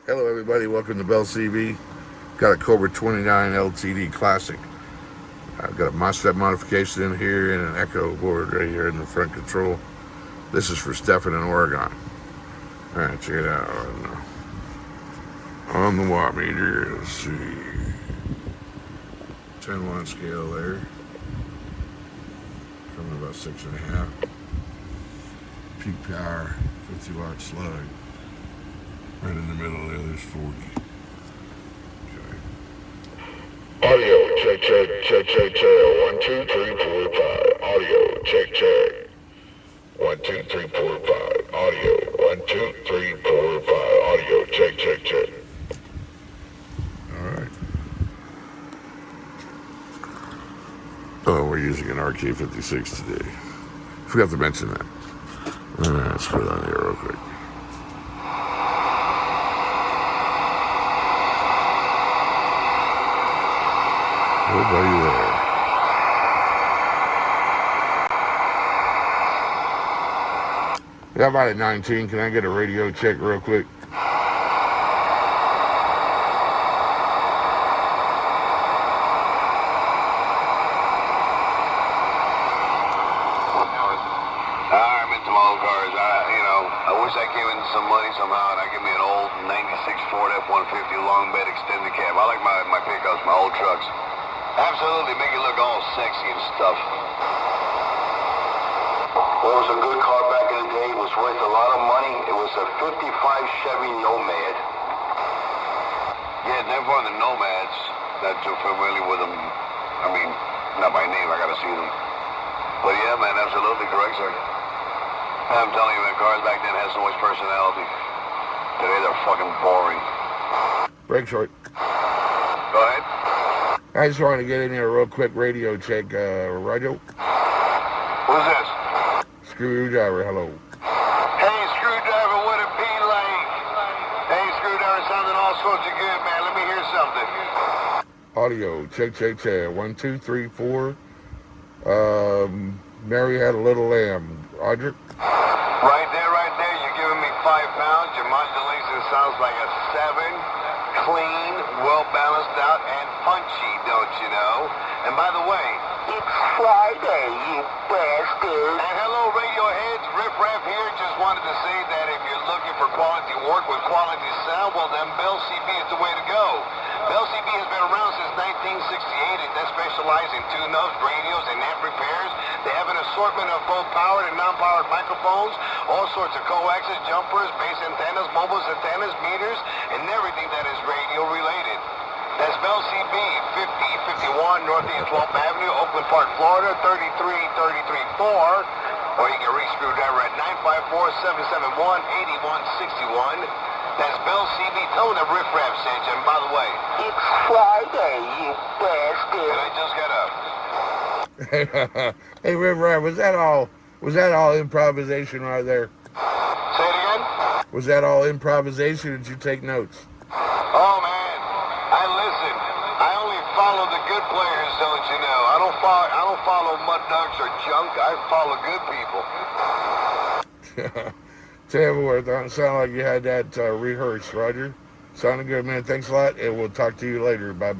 Hello everybody, welcome to Bell CB. Got a Cobra 29LTD Classic. I've got a Mosfet modification in here and an echo board right here in the front control. This is for Stephan in Oregon. Alright, check it out. On the watt meter, let's see. 10 watt scale there. Coming about 6.5. Peak power, 50 watt slug. Right in the middle there, there's 40. Okay. Audio, check, check, check, check, check. 1, 2, 3, 4, 5. Audio, check, check. 1, 2, 3, 4, 5. Audio, 1, 2, 3, 4, 5. Audio, check, check, check. Alright. Oh, we're using an RK56 today. Forgot to mention that. Let's put it on here real quick. Everybody there. Yeah, I'm out at 19. Can I get a radio check real quick? I'm into my old cars. I wish I came into some money somehow and I give me an old 96 Ford F-150 long bed extended cab. I like my pickups, my old trucks. Absolutely, make it look all sexy and stuff. What was a good car back in the day? It was worth a lot of money. It was a 55 Chevy Nomad. Yeah, never on the Nomads. Not too familiar with them. I mean, not by name, I gotta see them. But yeah, man, absolutely correct, sir. I'm telling you, man, cars back then had so much personality. Today they're fucking boring. Break short. Go ahead. I just wanted to get in there real quick radio check. Roger. Who's this? Screwdriver, hello. Hey, Screwdriver, what it be like? Hey, Screwdriver, sounding all sorts of good, man. Let me hear something. Audio, check, check, check. 1, 2, 3, 4. Mary had a little lamb. Roger. Right there. You're giving me 5 pounds. Your modulation sounds like a 7. Clean, well balanced out, and punchy, don't you know? And by the way, it's Friday, you bastard. And hello, Radioheads. Riff Raff here. Just wanted to say that if you're looking for quality work with quality sound, well, then Bell CB is the way to go. Bell CB has been around since 1968, and they specialize in tune-ups, radios, and amp repairs. They have an assortment of both powered and non-powered microphones, all sorts of coaxes, jumpers, base antennas, mobile antennas, meters, and everything that is radio-related. That's Bell CB, 5051 Northeast 12th Avenue, Oakland Park, Florida, 33334. Or you can reach Screwdriver at 954-771-8161. That's Bell CB. Tell them that Riff Raff sent you. And by the way, it's Friday, you bastard. And I just got up. Hey, Riff Raff, was that all improvisation right there? Say it again? Was that all improvisation, or did you take notes? Oh, man. I listen. I only follow the good players, don't you know? I don't follow mud ducks or junk. I follow good people. Tell you what, it don't sound like you had that rehearsed, Roger. Sounded good, man. Thanks a lot, and we'll talk to you later. Bye.